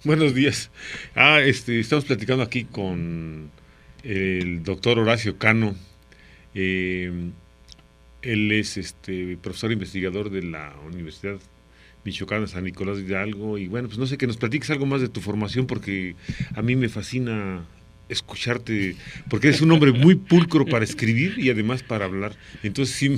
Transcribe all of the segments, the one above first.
Buenos días. Estamos platicando aquí con el doctor Horacio Cano. Eh, Él es profesor investigador de la Universidad Michoacana San Nicolás de Hidalgo. Y bueno, pues no sé, que nos platiques algo más de tu formación, porque a mí me fascina escucharte, porque eres un hombre muy pulcro para escribir y además para hablar. Entonces sí,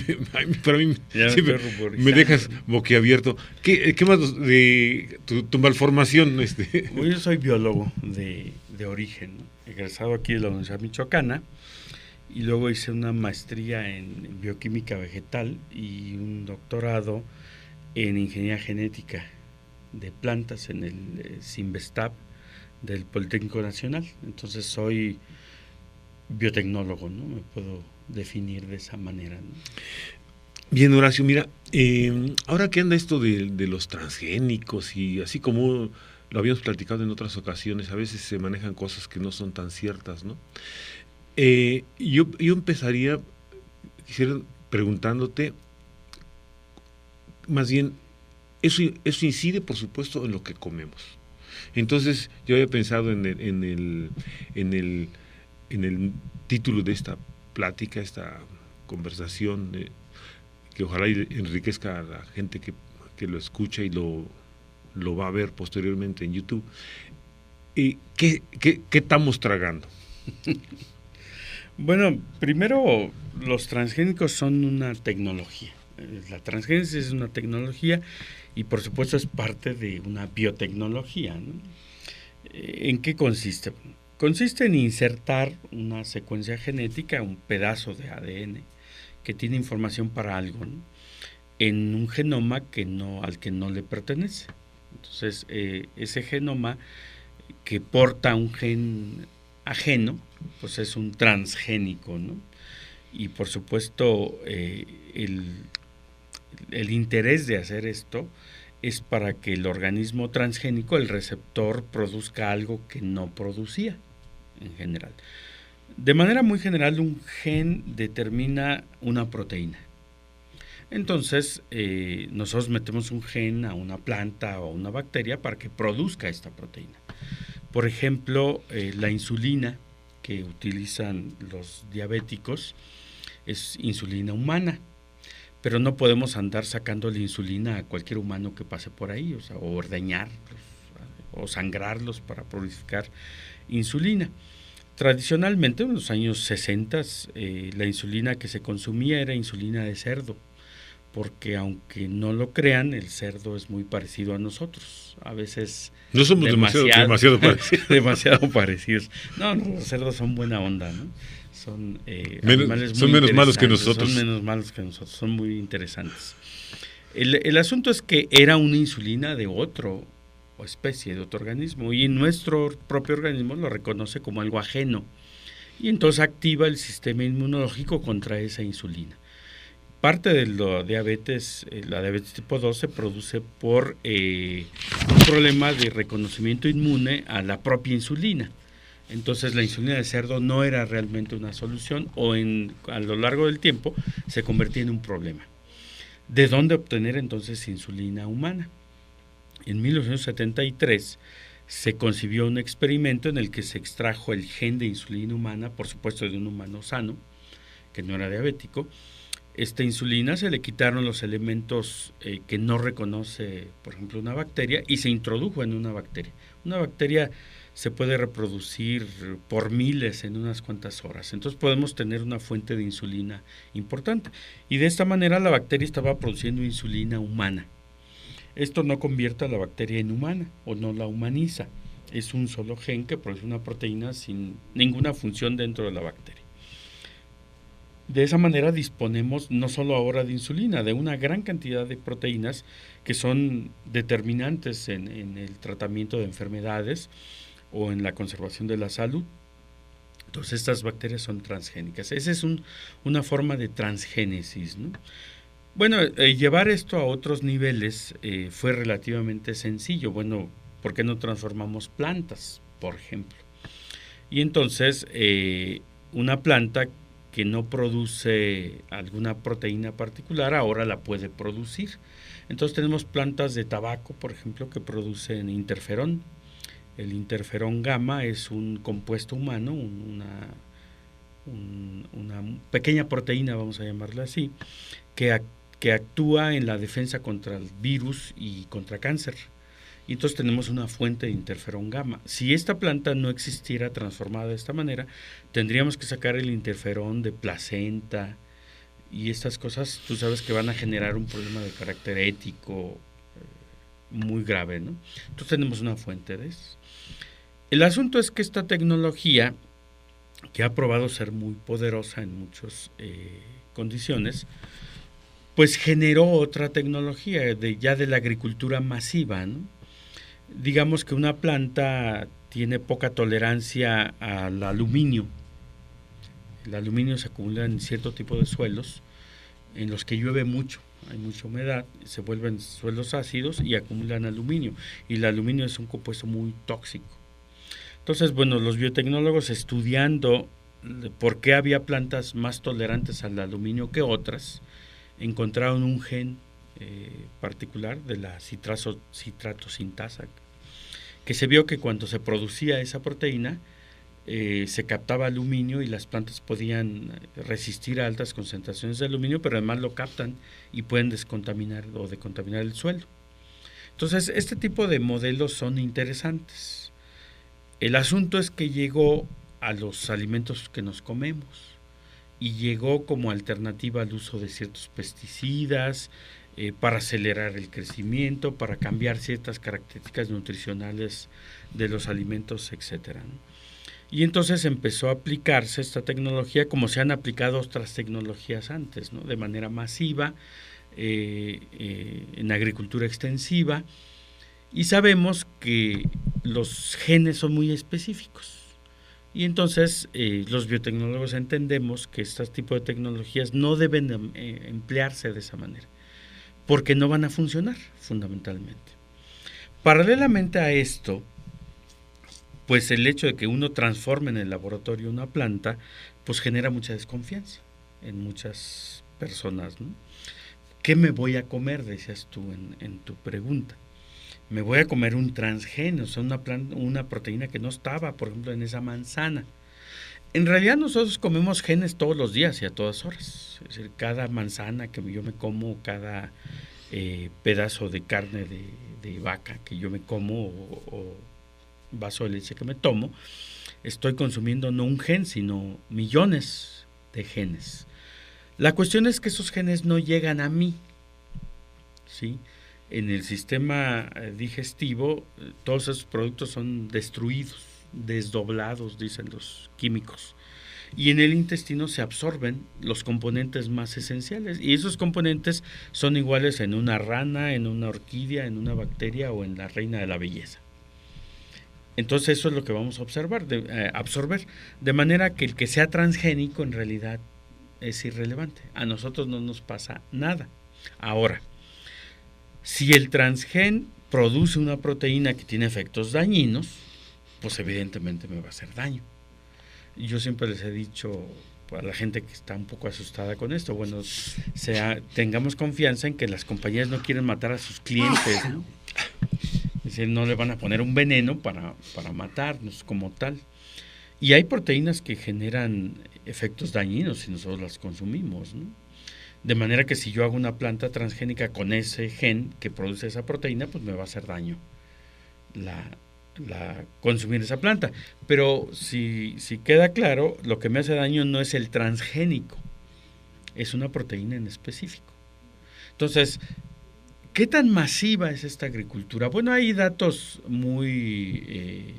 para mí Ya me estoy siempre me ruborizando, dejas ¿no? boquiabierto. ¿Qué más de tu malformación? Bueno, yo soy biólogo de origen, ¿no? Egresado aquí de la Universidad Michoacana, y luego hice una maestría en bioquímica vegetal y un doctorado en ingeniería genética de plantas en el CIMBESTAB del Politécnico Nacional. Entonces soy biotecnólogo, ¿no? Me puedo definir de esa manera, ¿no? Bien, Horacio, mira, ahora que anda esto de los transgénicos, y así como lo habíamos platicado en otras ocasiones, a veces se manejan cosas que no son tan ciertas, ¿no? Yo empezaría, quisiera preguntándote, más bien, eso incide, por supuesto, en lo que comemos. Entonces, yo había pensado en el, en el título de esta plática, esta conversación, que ojalá enriquezca a la gente que lo escucha y lo va a ver posteriormente en YouTube. ¿Qué estamos tragando? Bueno, primero, los transgénicos son una tecnología. La transgénesis es una tecnología y por supuesto es parte de una biotecnología, ¿no? ¿En qué consiste? Consiste en insertar una secuencia genética, un pedazo de ADN que tiene información para algo, ¿no? En un genoma al que no le pertenece. Entonces, ese genoma que porta un gen ajeno, pues es un transgénico, ¿no? Y por supuesto, el interés de hacer esto es para que el organismo transgénico, el receptor, produzca algo que no producía en general. De manera muy general, un gen determina una proteína. Entonces, nosotros metemos un gen a una planta o a una bacteria para que produzca esta proteína. Por ejemplo, la insulina que utilizan los diabéticos es insulina humana, pero no podemos andar sacando la insulina a cualquier humano que pase por ahí, o ordeñarlos o sangrarlos para purificar insulina. Tradicionalmente, en los años 60, la insulina que se consumía era insulina de cerdo, porque aunque no lo crean, el cerdo es muy parecido a nosotros, a veces No somos demasiado, demasiado parecidos. demasiado parecidos. No, los cerdos son buena onda, ¿no? Son animales muy Son menos malos que interesantes, son nosotros. menos malos que nosotros, son muy interesantes. El asunto es que era una insulina de otro o especie, de otro organismo, y nuestro propio organismo lo reconoce como algo ajeno, y entonces activa el sistema inmunológico contra esa insulina. Parte de la diabetes tipo 2 se produce por un problema de reconocimiento inmune a la propia insulina. Entonces la insulina de cerdo no era realmente una solución, a lo largo del tiempo se convertía en un problema. ¿De dónde obtener entonces insulina humana? En 1973 se concibió un experimento en el que se extrajo el gen de insulina humana, por supuesto de un humano sano, que no era diabético. Esta insulina se le quitaron los elementos que no reconoce, por ejemplo, una bacteria, y se introdujo en una bacteria. Una bacteria se puede reproducir por miles en unas cuantas horas. Entonces podemos tener una fuente de insulina importante. Y de esta manera la bacteria estaba produciendo insulina humana. Esto no convierte a la bacteria en humana o no la humaniza. Es un solo gen que produce una proteína sin ninguna función dentro de la bacteria. De esa manera disponemos no solo ahora de insulina, de una gran cantidad de proteínas que son determinantes en el tratamiento de enfermedades o en la conservación de la salud. Entonces estas bacterias son transgénicas. Esa es una forma de transgénesis, ¿no? Bueno, llevar esto a otros niveles fue relativamente sencillo. Bueno, ¿por qué no transformamos plantas, por ejemplo? Y entonces una planta que no produce alguna proteína particular ahora la puede producir. Entonces tenemos plantas de tabaco, por ejemplo, que producen interferón. El interferón gamma es un compuesto humano, una pequeña proteína, vamos a llamarla así, que actúa en la defensa contra el virus y contra cáncer. Y entonces tenemos una fuente de interferón gamma. Si esta planta no existiera transformada de esta manera, tendríamos que sacar el interferón de placenta, y estas cosas, tú sabes que van a generar un problema de carácter ético muy grave, ¿no? Entonces tenemos una fuente de eso. El asunto es que esta tecnología, que ha probado ser muy poderosa en muchas condiciones, pues generó otra tecnología ya de la agricultura masiva, ¿no? Digamos que una planta tiene poca tolerancia al aluminio. El aluminio se acumula en cierto tipo de suelos en los que llueve mucho, hay mucha humedad, se vuelven suelos ácidos y acumulan aluminio. Y el aluminio es un compuesto muy tóxico. Entonces, bueno, los biotecnólogos, estudiando por qué había plantas más tolerantes al aluminio que otras, encontraron un gen particular de la citratosinasa, que se vio que cuando se producía esa proteína, se captaba aluminio y las plantas podían resistir a altas concentraciones de aluminio, pero además lo captan y pueden descontaminar o decontaminar el suelo. Entonces, este tipo de modelos son interesantes. El asunto es que llegó a los alimentos que nos comemos y llegó como alternativa al uso de ciertos pesticidas, para acelerar el crecimiento, para cambiar ciertas características nutricionales de los alimentos, etcétera, ¿no? Y entonces empezó a aplicarse esta tecnología como se han aplicado otras tecnologías antes, ¿no? De manera masiva, en agricultura extensiva, y sabemos que los genes son muy específicos. Y entonces los biotecnólogos entendemos que este tipo de tecnologías no deben emplearse de esa manera, porque no van a funcionar fundamentalmente. Paralelamente a esto, pues el hecho de que uno transforme en el laboratorio una planta, pues genera mucha desconfianza en muchas personas, ¿no? ¿Qué me voy a comer? Decías tú en tu pregunta. Me voy a comer un transgén, o sea, una proteína que no estaba, por ejemplo, en esa manzana. En realidad nosotros comemos genes todos los días y a todas horas. Es decir, cada manzana que yo me como, cada pedazo de carne de vaca que yo me como o vaso de leche que me tomo, estoy consumiendo no un gen, sino millones de genes. La cuestión es que esos genes no llegan a mí, ¿sí? En el sistema digestivo, todos esos productos son destruidos, desdoblados, dicen los químicos. Y en el intestino se absorben los componentes más esenciales. Y esos componentes son iguales en una rana, en una orquídea, en una bacteria o en la reina de la belleza. Entonces eso es lo que vamos a absorber. De manera que el que sea transgénico en realidad es irrelevante. A nosotros no nos pasa nada. Ahora, si el transgén produce una proteína que tiene efectos dañinos, pues evidentemente me va a hacer daño. Yo siempre les he dicho a la gente que está un poco asustada con esto, bueno, tengamos confianza en que las compañías no quieren matar a sus clientes, ¿no? Es decir, no le van a poner un veneno para matarnos como tal. Y hay proteínas que generan efectos dañinos si nosotros las consumimos, ¿no? De manera que si yo hago una planta transgénica con ese gen que produce esa proteína, pues me va a hacer daño consumir esa planta. Pero si queda claro, lo que me hace daño no es el transgénico, es una proteína en específico. Entonces, ¿qué tan masiva es esta agricultura? Bueno, hay datos muy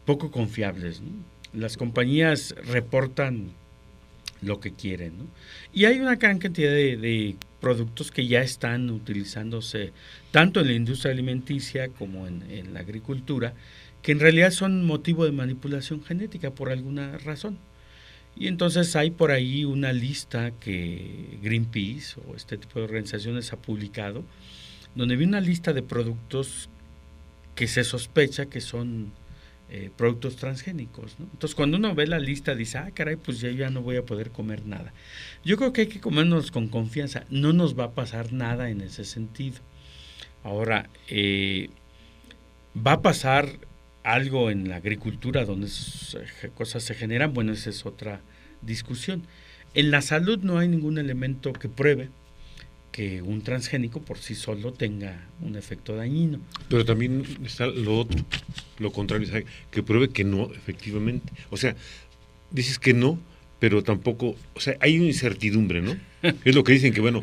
poco confiables, ¿no? Las compañías reportan lo que quieren, ¿no? Y hay una gran cantidad de productos que ya están utilizándose tanto en la industria alimenticia como en la agricultura, que en realidad son motivo de manipulación genética por alguna razón. Y entonces hay por ahí una lista que Greenpeace o este tipo de organizaciones ha publicado, donde viene una lista de productos que se sospecha que son productos transgénicos, ¿no? Entonces cuando uno ve la lista dice, caray, pues ya no voy a poder comer nada. Yo creo que hay que comernos con confianza, no nos va a pasar nada en ese sentido. Ahora, va a pasar algo en la agricultura donde esas cosas se generan, bueno, esa es otra discusión. En la salud no hay ningún elemento que pruebe que un transgénico por sí solo tenga un efecto dañino. Pero también está lo otro, lo contrario, ¿sabe? Que pruebe que no, efectivamente. O sea, dices que no, pero tampoco, o sea, hay una incertidumbre, ¿no? Es lo que dicen que, bueno,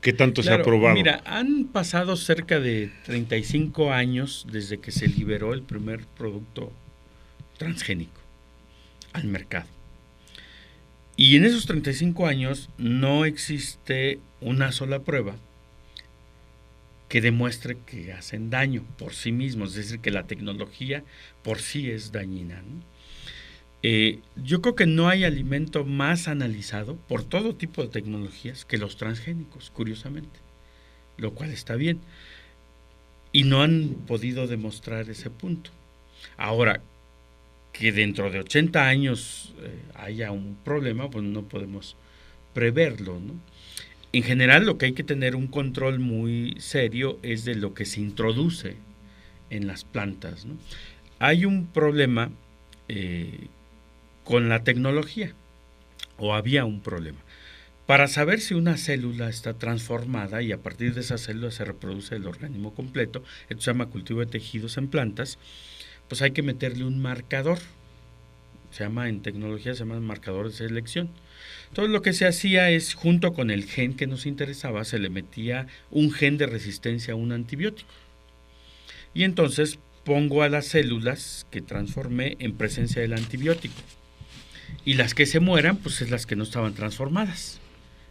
¿qué tanto Claro, se ha probado? mira, han pasado cerca de 35 años desde que se liberó el primer producto transgénico al mercado. Y en esos 35 años no existe una sola prueba que demuestre que hacen daño por sí mismos, es decir, que la tecnología por sí es dañina, ¿no? Yo creo que no hay alimento más analizado por todo tipo de tecnologías que los transgénicos, curiosamente, lo cual está bien. Y no han podido demostrar ese punto. Ahora, que dentro de 80 años haya un problema, pues no podemos preverlo, ¿no? En general, lo que hay que tener un control muy serio es de lo que se introduce en las plantas, ¿no? Hay un problema con la tecnología, o había un problema. Para saber si una célula está transformada y a partir de esa célula se reproduce el organismo completo, esto se llama cultivo de tejidos en plantas, pues hay que meterle un marcador. En tecnología se llama marcador de selección. Entonces lo que se hacía es, junto con el gen que nos interesaba, se le metía un gen de resistencia a un antibiótico. Y entonces pongo a las células que transformé en presencia del antibiótico. Y las que se mueran, pues es las que no estaban transformadas.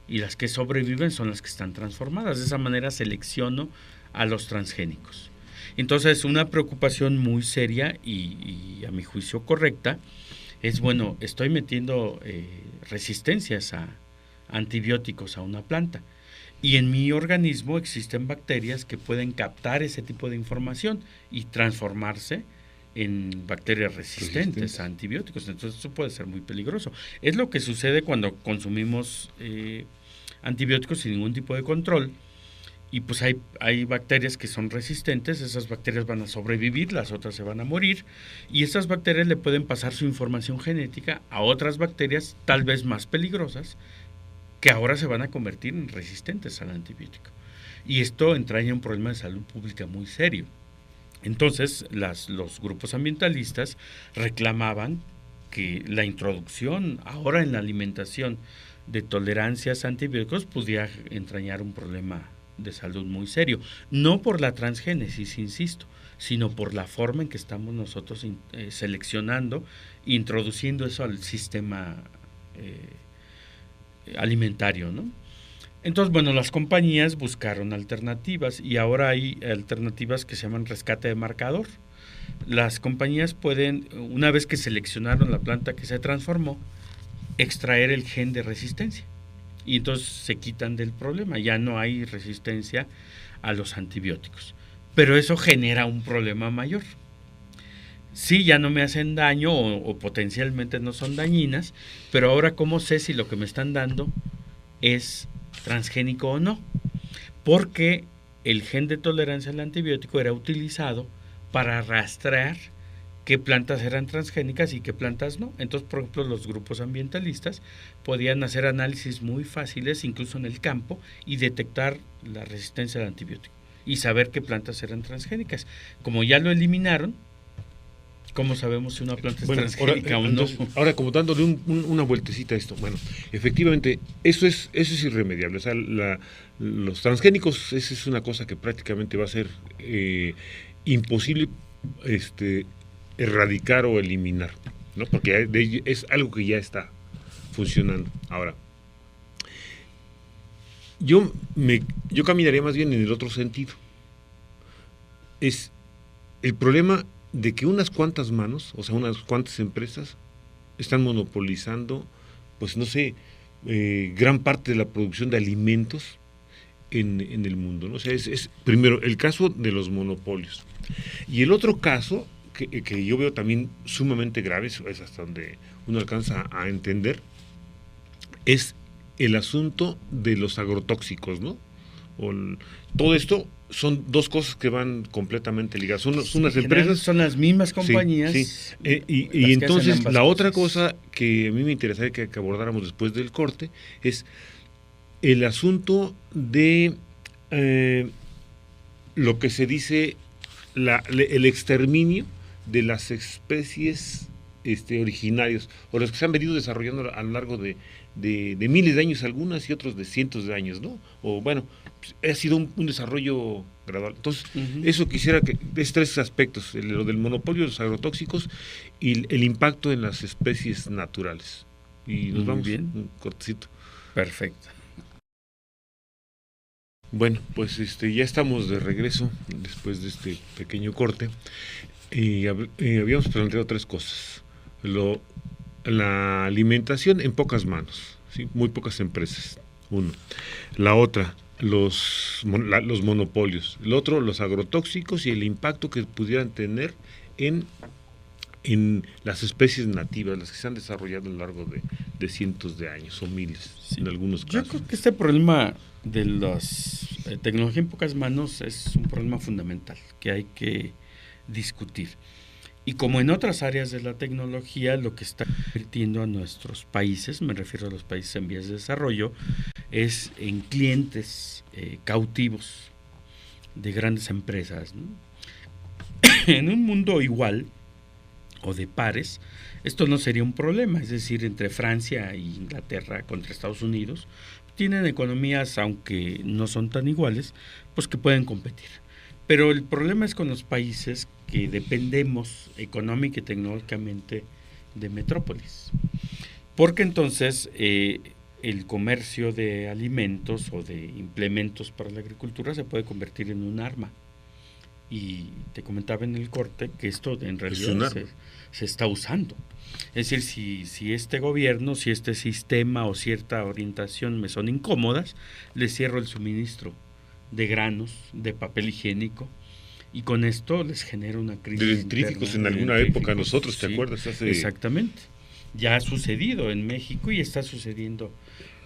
Y las que sobreviven son las que están transformadas. De esa manera selecciono a los transgénicos. Entonces, una preocupación muy seria y a mi juicio correcta es, bueno, estoy metiendo resistencias a antibióticos a una planta. Y en mi organismo existen bacterias que pueden captar ese tipo de información y transformarse en bacterias resistentes a antibióticos. Entonces eso puede ser muy peligroso. Es lo que sucede cuando consumimos antibióticos sin ningún tipo de control. Y pues hay bacterias que son resistentes, esas bacterias van a sobrevivir, las otras se van a morir, y esas bacterias le pueden pasar su información genética a otras bacterias tal vez más peligrosas, que ahora se van a convertir en resistentes al antibiótico. Y esto entraña un problema de salud pública muy serio. Entonces, los grupos ambientalistas reclamaban que la introducción ahora en la alimentación de tolerancias a antibióticos pudiera entrañar un problema de salud muy serio, no por la transgénesis, insisto, sino por la forma en que estamos nosotros seleccionando, introduciendo eso al sistema alimentario, ¿no? Entonces, bueno, las compañías buscaron alternativas y ahora hay alternativas que se llaman rescate de marcador. Las compañías pueden, una vez que seleccionaron la planta que se transformó, extraer el gen de resistencia. Y entonces se quitan del problema, ya no hay resistencia a los antibióticos. Pero eso genera un problema mayor. Sí, ya no me hacen daño o potencialmente no son dañinas, pero ahora ¿cómo sé si lo que me están dando es transgénico o no? Porque el gen de tolerancia al antibiótico era utilizado para rastrear qué plantas eran transgénicas y qué plantas no. Entonces, por ejemplo, los grupos ambientalistas podían hacer análisis muy fáciles, incluso en el campo, y detectar la resistencia al antibiótico y saber qué plantas eran transgénicas. Como ya lo eliminaron, ¿cómo sabemos si una planta es transgénica o no? Ahora, como dándole una vueltecita a esto, bueno, efectivamente, eso es irremediable. O sea, los transgénicos, esa es una cosa que prácticamente va a ser imposible erradicar o eliminar, ¿no? Porque es algo que ya está funcionando. Ahora, yo caminaría más bien en el otro sentido. Es el problema de que unas cuantas manos, o sea, unas cuantas empresas están monopolizando, pues no sé, gran parte de la producción de alimentos en el mundo, ¿no? O sea, es primero el caso de los monopolios. Y el otro caso que yo veo también sumamente grave, es hasta donde uno alcanza a entender, es el asunto de los agrotóxicos, ¿no? Todo esto son dos cosas que van completamente ligadas. Unas en general empresas son las mismas compañías. Sí, sí. Y entonces la otra cosa que a mí me interesaría que abordáramos después del corte es el asunto de lo que se dice el exterminio de las especies originarios, o los que se han venido desarrollando a lo largo de miles de años algunas y otros de cientos de años, ¿no? O bueno, ha sido un desarrollo gradual. Entonces, eso quisiera que, es tres aspectos, lo del monopolio de los agrotóxicos y el impacto en las especies naturales. Y nos vamos bien. Un cortecito. Perfecto. Bueno, pues ya estamos de regreso después de este pequeño corte y habíamos planteado tres cosas. La alimentación en pocas manos, ¿sí? Muy pocas empresas. Uno. La otra, los monopolios. El otro, los agrotóxicos y el impacto que pudieran tener en las especies nativas, las que se han desarrollado a lo largo de cientos de años o miles, sí, en algunos casos. Yo creo que este problema de las tecnología en pocas manos es un problema fundamental que hay que discutir. Y como en otras áreas de la tecnología, lo que está convirtiendo a nuestros países, me refiero a los países en vías de desarrollo, es en clientes cautivos de grandes empresas, ¿no? En un mundo igual o de pares, esto no sería un problema, es decir, entre Francia e Inglaterra contra Estados Unidos, tienen economías, aunque no son tan iguales, pues que pueden competir. Pero el problema es con los países que dependemos económica y tecnológicamente de metrópolis. Porque entonces el comercio de alimentos o de implementos para la agricultura se puede convertir en un arma. Y te comentaba en el corte que esto en realidad se está usando. Es decir, si este gobierno, si este sistema o cierta orientación me son incómodas, les cierro el suministro de granos, de papel higiénico, y con esto les genera una crisis. De dentríficos en alguna época nosotros, ¿te acuerdas? Exactamente. Ya ha sucedido en México y está sucediendo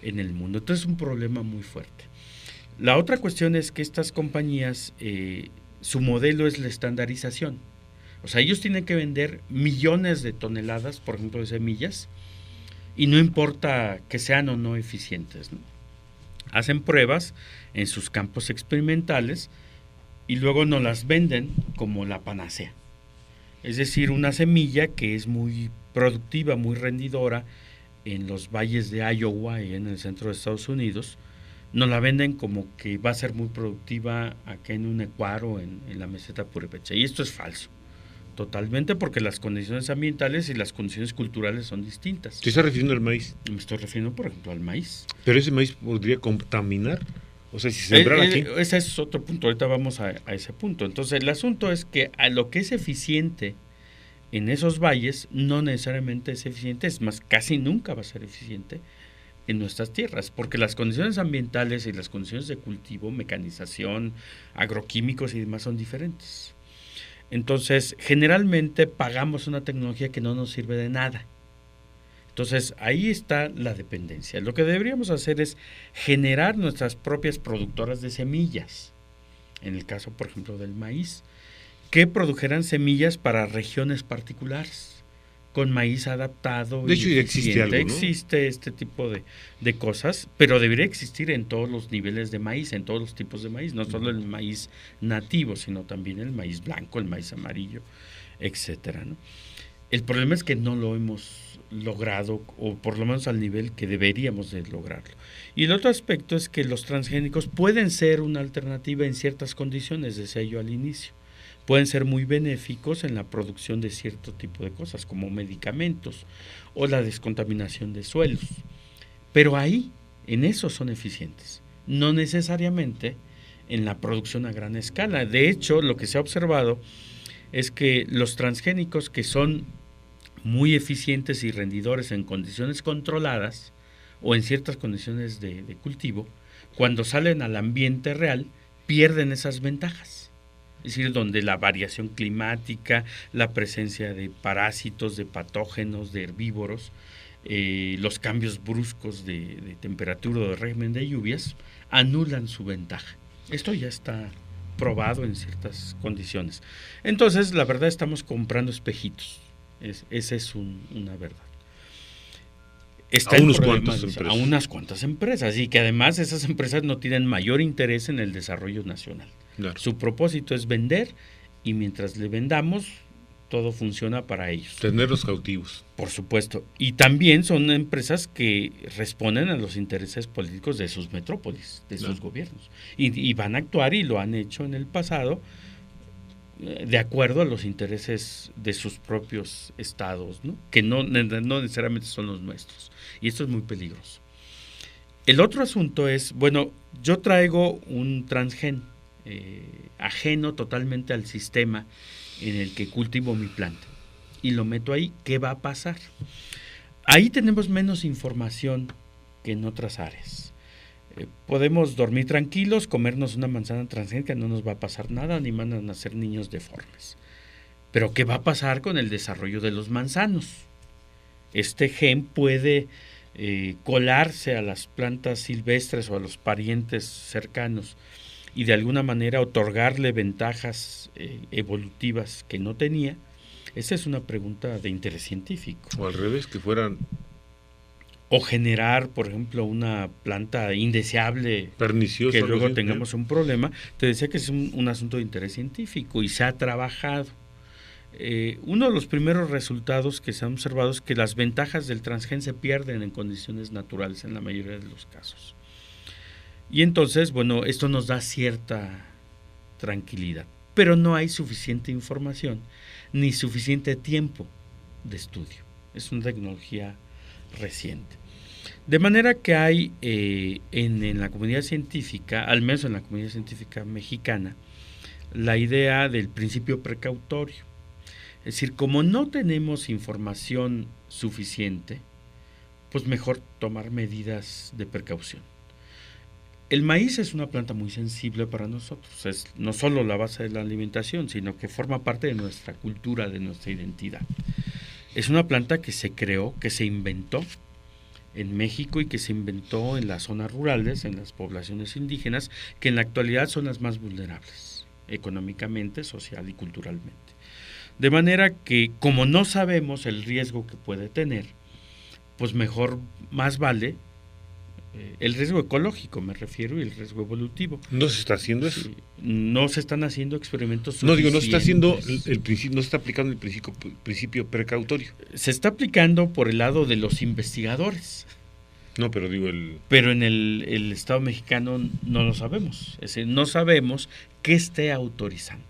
en el mundo. Entonces es un problema muy fuerte. La otra cuestión es que estas compañías, su modelo es la estandarización. O sea, ellos tienen que vender millones de toneladas, por ejemplo, de semillas, y no importa que sean o no eficientes, ¿no? Hacen pruebas en sus campos experimentales y luego nos las venden como la panacea. Es decir, una semilla que es muy productiva, muy rendidora en los valles de Iowa y en el centro de Estados Unidos, nos la venden como que va a ser muy productiva acá en un Ecuador o en la meseta purépecha. Y esto es falso, totalmente, porque las condiciones ambientales y las condiciones culturales son distintas. ¿Te estás refiriendo al maíz? Me estoy refiriendo, por ejemplo, al maíz. ¿Pero ese maíz podría contaminar? O sea, si se sembrara aquí. Ese es otro punto, ahorita vamos a ese punto. Entonces, el asunto es que a lo que es eficiente en esos valles, no necesariamente es eficiente, es más, casi nunca va a ser eficiente en nuestras tierras, porque las condiciones ambientales y las condiciones de cultivo, mecanización, agroquímicos y demás son diferentes. Entonces, generalmente pagamos una tecnología que no nos sirve de nada. Entonces, ahí está la dependencia. Lo que deberíamos hacer es generar nuestras propias productoras de semillas. En el caso, por ejemplo, del maíz, que produjeran semillas para regiones particulares, con maíz adaptado. De hecho, ya existe algo, ¿no? Existe este tipo de cosas, pero debería existir en todos los niveles de maíz, en todos los tipos de maíz, no solo el maíz nativo, sino también el maíz blanco, el maíz amarillo, etcétera, ¿no? El problema es que no lo hemos logrado, o por lo menos al nivel que deberíamos de lograrlo. Y el otro aspecto es que los transgénicos pueden ser una alternativa en ciertas condiciones, decía yo al inicio. Pueden ser muy benéficos en la producción de cierto tipo de cosas, como medicamentos o la descontaminación de suelos. Pero ahí, en eso son eficientes, no necesariamente en la producción a gran escala. De hecho, lo que se ha observado es que los transgénicos que son muy eficientes y rendidores en condiciones controladas o en ciertas condiciones de cultivo, cuando salen al ambiente real, pierden esas ventajas. Es decir, donde la variación climática, la presencia de parásitos, de patógenos, de herbívoros, los cambios bruscos de temperatura o de régimen de lluvias, anulan su ventaja. Esto ya está probado en ciertas condiciones. Entonces, la verdad, estamos comprando espejitos. Esa es una verdad. Está a unas cuantas empresas, y que además esas empresas no tienen mayor interés en el desarrollo nacional. Claro. Su propósito es vender, y mientras le vendamos, todo funciona para ellos. Tenerlos cautivos. Por supuesto. Y también son empresas que responden a los intereses políticos de sus metrópolis, de sus gobiernos. Y van a actuar, y lo han hecho en el pasado, de acuerdo a los intereses de sus propios estados, ¿no? Que no necesariamente son los nuestros. Y esto es muy peligroso. El otro asunto es, bueno, yo traigo un transgen ajeno totalmente al sistema en el que cultivo mi planta, y lo meto ahí. ¿Qué va a pasar? Ahí tenemos menos información que en otras áreas. Podemos dormir tranquilos, comernos una manzana transgénica, no nos va a pasar nada, ni van a nacer niños deformes. Pero ¿qué va a pasar con el desarrollo de los manzanos? Este gen puede colarse a las plantas silvestres o a los parientes cercanos, y de alguna manera otorgarle ventajas evolutivas que no tenía. Esa es una pregunta de interés científico. O al revés, que fueran... O generar, por ejemplo, una planta indeseable, perniciosa, que luego tengamos un problema. Te decía que es un asunto de interés científico, y se ha trabajado. Uno de los primeros resultados que se han observado es que las ventajas del transgen se pierden en condiciones naturales en la mayoría de los casos. Y entonces, bueno, esto nos da cierta tranquilidad, pero no hay suficiente información ni suficiente tiempo de estudio. Es una tecnología reciente. De manera que hay en la comunidad científica, al menos en la comunidad científica mexicana, la idea del principio precautorio. Es decir, como no tenemos información suficiente, pues mejor tomar medidas de precaución. El maíz es una planta muy sensible para nosotros. Es no solo la base de la alimentación, sino que forma parte de nuestra cultura, de nuestra identidad. Es una planta que se creó, que se inventó en México, y que se inventó en las zonas rurales, en las poblaciones indígenas, que en la actualidad son las más vulnerables, económicamente, social y culturalmente. De manera que, como no sabemos el riesgo que puede tener, pues más vale el riesgo ecológico, me refiero, y el riesgo evolutivo. ¿No se está haciendo eso? No se están haciendo experimentos suficientes. No se está haciendo el principio, no se está aplicando el principio precautorio. Se está aplicando por el lado de los investigadores. No, pero Pero en el Estado mexicano no lo sabemos. Es decir, no sabemos qué esté autorizando.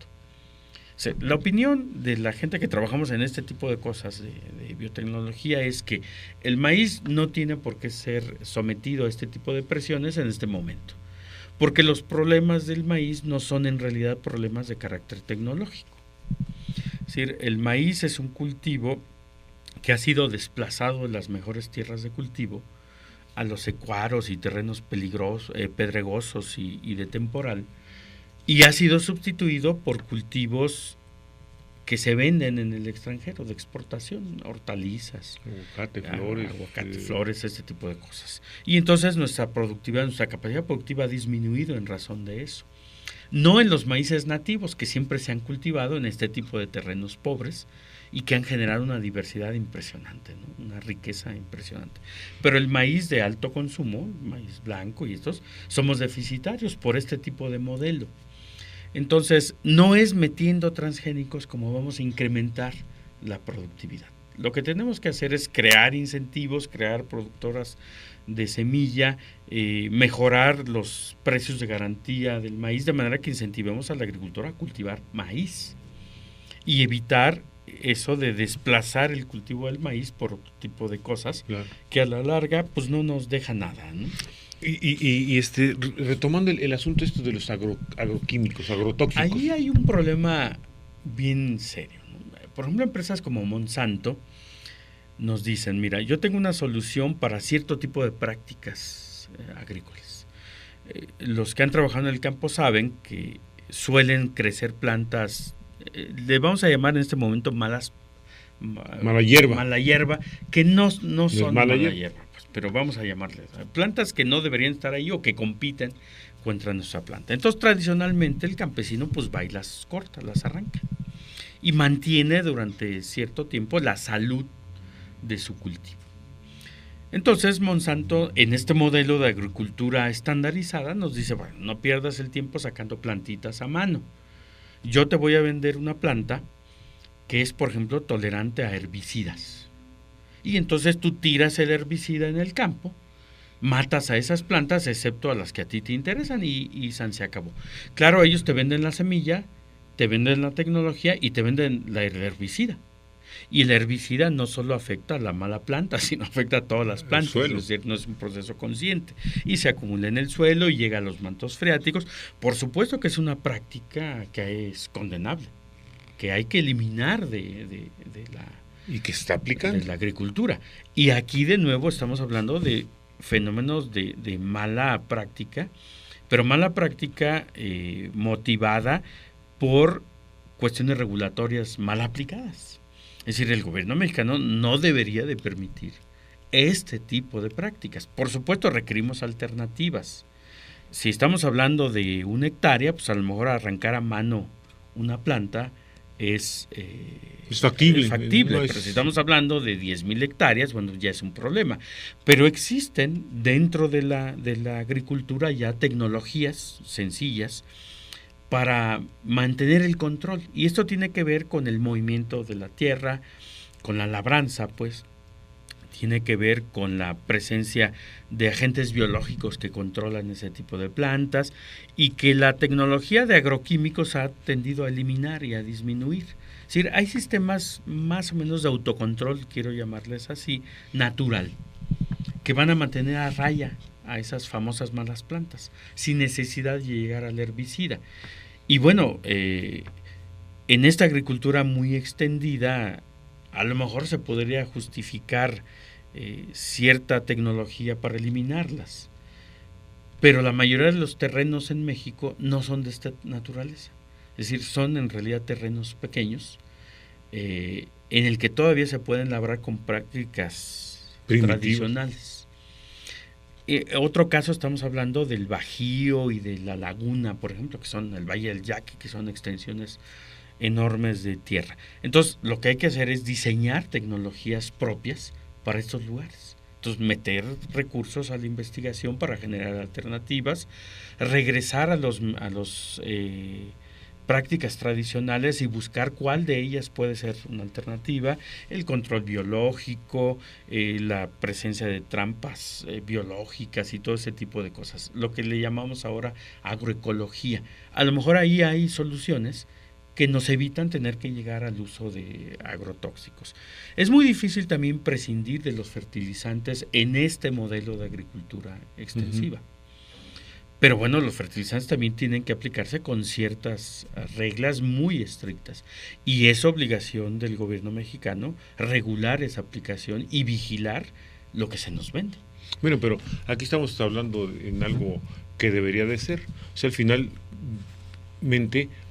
O sea, la opinión de la gente que trabajamos en este tipo de cosas de biotecnología es que el maíz no tiene por qué ser sometido a este tipo de presiones en este momento, porque los problemas del maíz no son en realidad problemas de carácter tecnológico. Es decir, el maíz es un cultivo que ha sido desplazado de las mejores tierras de cultivo a los secuaros y terrenos pedregosos y de temporal, y ha sido sustituido por cultivos que se venden en el extranjero de exportación, hortalizas, aguacate, flores, este tipo de cosas. Y entonces nuestra capacidad productiva ha disminuido en razón de eso. No en los maíces nativos, que siempre se han cultivado en este tipo de terrenos pobres y que han generado una diversidad impresionante, ¿no? Una riqueza impresionante. Pero el maíz de alto consumo, maíz blanco y estos, somos deficitarios por este tipo de modelo. Entonces, no es metiendo transgénicos como vamos a incrementar la productividad. Lo que tenemos que hacer es crear incentivos, crear productoras de semilla, mejorar los precios de garantía del maíz, de manera que incentivemos al agricultor a cultivar maíz y evitar eso de desplazar el cultivo del maíz por otro tipo de cosas, claro, que a la larga pues no nos deja nada, ¿no? Y retomando el asunto de los agroquímicos, agrotóxicos. Ahí hay un problema bien serio, ¿no? Por ejemplo, empresas como Monsanto nos dicen, mira, yo tengo una solución para cierto tipo de prácticas agrícolas. Los que han trabajado en el campo saben que suelen crecer plantas, le vamos a llamar en este momento mala hierba, que no son mala hierba, pues, pero vamos a llamarles plantas que no deberían estar ahí o que compiten encuentra nuestra planta. Entonces, tradicionalmente el campesino pues va y las corta, las arranca y mantiene durante cierto tiempo la salud de su cultivo. Entonces, Monsanto, en este modelo de agricultura estandarizada, nos dice, bueno, no pierdas el tiempo sacando plantitas a mano. Yo te voy a vender una planta que es, por ejemplo, tolerante a herbicidas. Y entonces tú tiras el herbicida en el campo, matas a esas plantas, excepto a las que a ti te interesan, y se acabó. Claro, ellos te venden la semilla, te venden la tecnología y te venden el herbicida. Y el herbicida no solo afecta a la mala planta, sino afecta a todas las plantas, es decir, no es un proceso consciente. Y se acumula en el suelo y llega a los mantos freáticos. Por supuesto que es una práctica que es condenable, que hay que eliminar de la... ¿Y que se está aplicando? De la agricultura. Y aquí de nuevo estamos hablando de fenómenos de mala práctica, pero mala práctica motivada por cuestiones regulatorias mal aplicadas. Es decir, el gobierno mexicano no debería de permitir este tipo de prácticas. Por supuesto, requerimos alternativas. Si estamos hablando de 1 hectárea, pues a lo mejor arrancar a mano una planta es factible. No es... Pero si estamos hablando de 10,000 hectáreas, bueno, ya es un problema. Pero existen dentro de la agricultura ya tecnologías sencillas para mantener el control. Y esto tiene que ver con el movimiento de la tierra, con la labranza, pues. Tiene que ver con la presencia de agentes biológicos que controlan ese tipo de plantas y que la tecnología de agroquímicos ha tendido a eliminar y a disminuir. Es decir, hay sistemas más o menos de autocontrol, quiero llamarles así, natural, que van a mantener a raya a esas famosas malas plantas, sin necesidad de llegar al herbicida. Y bueno, en esta agricultura muy extendida, a lo mejor se podría justificar cierta tecnología para eliminarlas, pero la mayoría de los terrenos en México no son de esta naturaleza. Es decir, son en realidad terrenos pequeños en el que todavía se pueden labrar con prácticas tradicionales. Otro caso, estamos hablando del Bajío y de la Laguna, por ejemplo, que son el Valle del Yaqui, que son extensiones enormes de tierra. Entonces, lo que hay que hacer es diseñar tecnologías propias para estos lugares. Entonces, meter recursos a la investigación para generar alternativas, regresar a los prácticas tradicionales y buscar cuál de ellas puede ser una alternativa, el control biológico, la presencia de trampas biológicas y todo ese tipo de cosas, lo que le llamamos ahora agroecología. A lo mejor ahí hay soluciones que nos evitan tener que llegar al uso de agrotóxicos. Es muy difícil también prescindir de los fertilizantes en este modelo de agricultura extensiva. Pero bueno, los fertilizantes también tienen que aplicarse con ciertas reglas muy estrictas. Y es obligación del gobierno mexicano regular esa aplicación y vigilar lo que se nos vende. Bueno, pero aquí estamos hablando en algo que debería de ser. O sea, al final,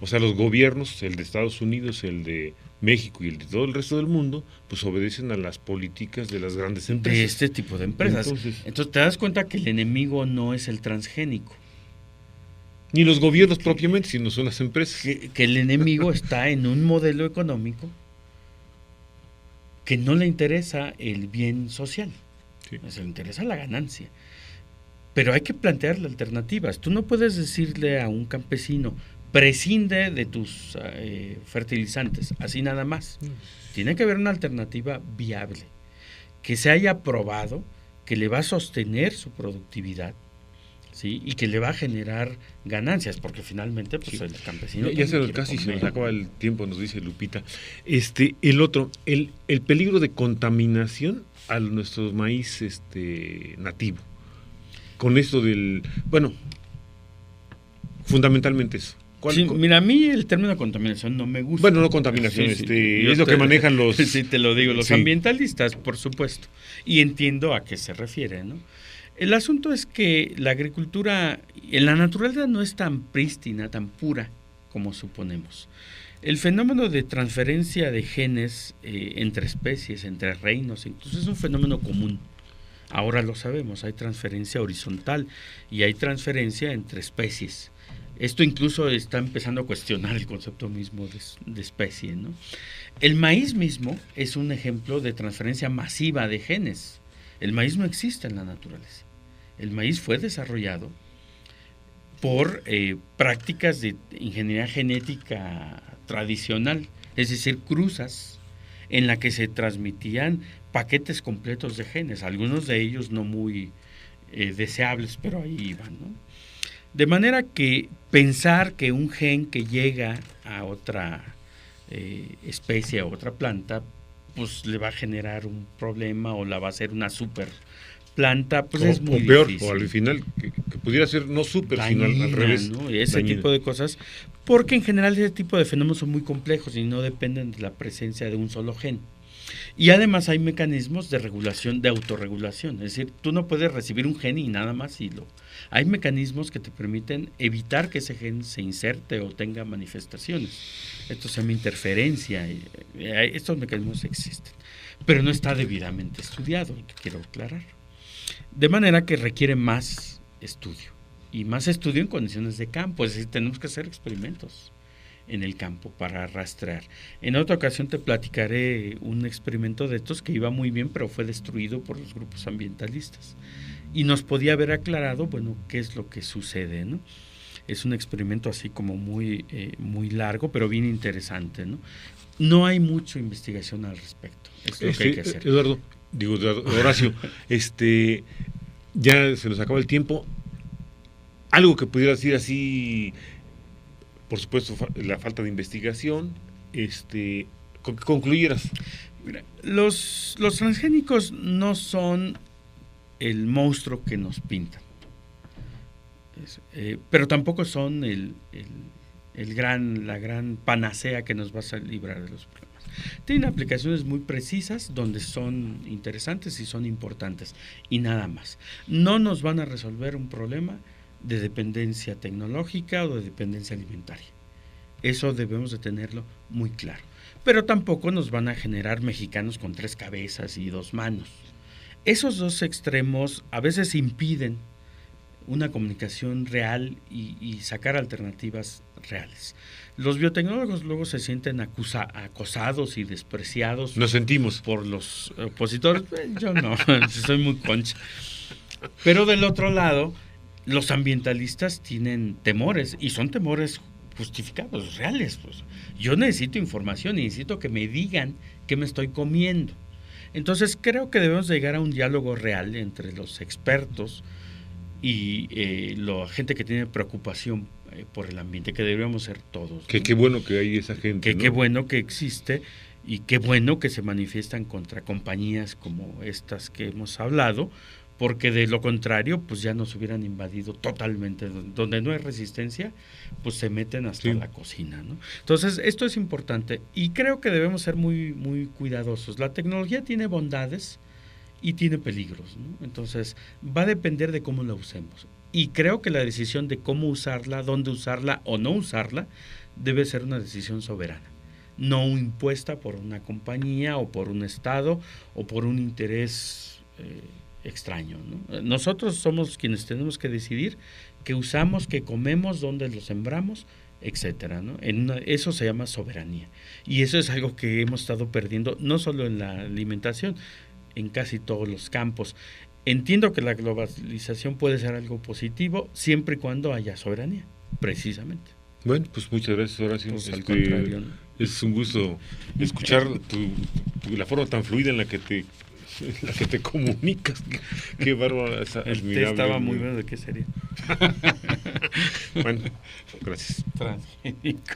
o sea, los gobiernos, el de Estados Unidos, el de México y el de todo el resto del mundo, pues obedecen a las políticas de las grandes empresas. De este tipo de empresas. Entonces te das cuenta que el enemigo no es el transgénico. Ni los gobiernos propiamente, sino son las empresas. Que el enemigo está en un modelo económico que no le interesa el bien social, sí. Le interesa la ganancia. Pero hay que plantearle alternativas. Tú no puedes decirle a un campesino, prescinde de tus fertilizantes, así nada más. Tiene que haber una alternativa viable, que se haya probado, que le va a sostener su productividad, ¿sí? Y que le va a generar ganancias, porque finalmente pues el campesino ya casi se nos acaba el tiempo, nos dice Lupita. El otro, el peligro de contaminación a nuestro maíz nativo. Con esto del, bueno, fundamentalmente eso. Sí, mira, a mí el término contaminación no me gusta. Bueno, no contaminación, es lo que manejan los... Sí, te lo digo, los ambientalistas, por supuesto. Y entiendo a qué se refiere, ¿no? El asunto es que la agricultura en la naturaleza no es tan prístina, tan pura como suponemos. El fenómeno de transferencia de genes entre especies, entre reinos, incluso es un fenómeno común. Ahora lo sabemos, hay transferencia horizontal y hay transferencia entre especies. Esto incluso está empezando a cuestionar el concepto mismo de especie, ¿no? El maíz mismo es un ejemplo de transferencia masiva de genes. El maíz no existe en la naturaleza. El maíz fue desarrollado por prácticas de ingeniería genética tradicional, es decir, cruzas en la que se transmitían paquetes completos de genes, algunos de ellos no muy deseables, pero ahí iban, ¿no? De manera que pensar que un gen que llega a otra especie, a otra planta, pues le va a generar un problema o la va a hacer una super planta, pues es muy peor, difícil. o al final, que pudiera ser no súper, sino al revés. ¿No? Y ese tipo de cosas, porque en general ese tipo de fenómenos son muy complejos y no dependen de la presencia de un solo gen. Y además hay mecanismos de regulación, de autorregulación, es decir, tú no puedes recibir un gen y nada más hay mecanismos que te permiten evitar que ese gen se inserte o tenga manifestaciones. Esto se llama interferencia, estos mecanismos existen, pero no está debidamente estudiado, te quiero aclarar. De manera que requiere más estudio, y más estudio en condiciones de campo, es decir, tenemos que hacer experimentos en el campo para rastrear. En otra ocasión te platicaré un experimento de estos que iba muy bien, pero fue destruido por los grupos ambientalistas. Y nos podía haber aclarado, bueno, qué es lo que sucede, ¿no? Es un experimento así como muy largo, pero bien interesante, ¿no? No hay mucha investigación al respecto, es lo que hay que hacer. Horacio, ya se nos acaba el tiempo. Algo que pudiera decir así, por supuesto, la falta de investigación, concluyeras. Mira, los transgénicos no son el monstruo que nos pintan, pero tampoco son la gran panacea que nos va a librar de los problemas. Tienen aplicaciones muy precisas donde son interesantes y son importantes, y nada más. No nos van a resolver un problema de dependencia tecnológica o de dependencia alimentaria. Eso debemos de tenerlo muy claro. Pero tampoco nos van a generar mexicanos con 3 cabezas y 2 manos. Esos dos extremos a veces impiden una comunicación real y sacar alternativas reales. Los biotecnólogos luego se sienten acosados y despreciados. Nos sentimos. Por los opositores. Yo no, soy muy concha. Pero del otro lado, los ambientalistas tienen temores, y son temores justificados, reales. Pues. Yo necesito información y necesito que me digan qué me estoy comiendo. Entonces creo que debemos llegar a un diálogo real entre los expertos y la gente que tiene preocupación por el ambiente, que deberíamos ser todos. Qué bueno que hay esa gente. Qué bueno que existe, y qué bueno que se manifiestan contra compañías como estas que hemos hablado, porque de lo contrario, pues ya nos hubieran invadido totalmente. Donde no hay resistencia, pues se meten hasta la cocina, ¿no? Entonces, esto es importante, y creo que debemos ser muy, muy cuidadosos. La tecnología tiene bondades y tiene peligros, ¿no? Entonces, va a depender de cómo la usemos. Y creo que la decisión de cómo usarla, dónde usarla o no usarla, debe ser una decisión soberana, no impuesta por una compañía o por un Estado o por un interés extraño, ¿no? Nosotros somos quienes tenemos que decidir qué usamos, qué comemos, dónde lo sembramos, etcétera, ¿no? Eso se llama soberanía, y eso es algo que hemos estado perdiendo, no solo en la alimentación, en casi todos los campos. Entiendo que la globalización puede ser algo positivo siempre y cuando haya soberanía, precisamente. Bueno, pues muchas gracias, Horacio. Pues al contrario, ¿no? Es un gusto escuchar la forma tan fluida en la que te comunicas. Qué bárbaro. El té estaba muy bueno. ¿De qué sería? Bueno, gracias. Transgénico.